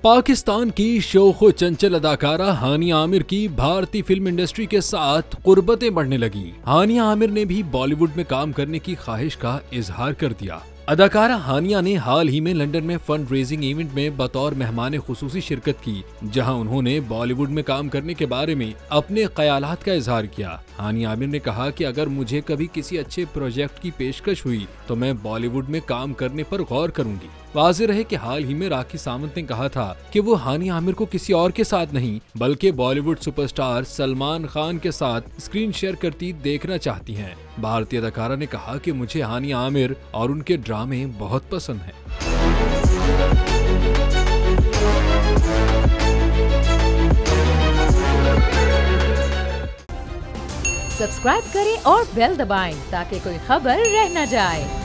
पाकिस्तान की शोखो चंचल अदाकारा हानिया आमिर की भारतीय फिल्म इंडस्ट्री के साथ कुर्बतें बढ़ने लगी। हानिया आमिर ने भी बॉलीवुड में काम करने की ख्वाहिश का इजहार कर दिया। अदाकारा हानिया ने हाल ही में लंदन में फंड रेजिंग इवेंट में बतौर मेहमान खुसूसी शिरकत की, जहां उन्होंने बॉलीवुड में काम करने के बारे में अपने ख्यालात का इजहार किया। हानिया आमिर ने कहा कि अगर मुझे कभी किसी अच्छे प्रोजेक्ट की पेशकश हुई तो मैं बॉलीवुड में काम करने पर गौर करूंगी। वाज़ेह रहे कि हाल ही में राखी सावंत ने कहा था कि वो हानिया आमिर को किसी और के साथ नहीं बल्कि बॉलीवुड सुपरस्टार सलमान खान के साथ स्क्रीन शेयर करती देखना चाहती हैं। भारतीय अदाकारा ने कहा कि मुझे हानिया आमिर और उनके ड्रामे बहुत पसंद हैं। सब्सक्राइब करें और बेल दबाएं ताकि कोई खबर रह न जाए।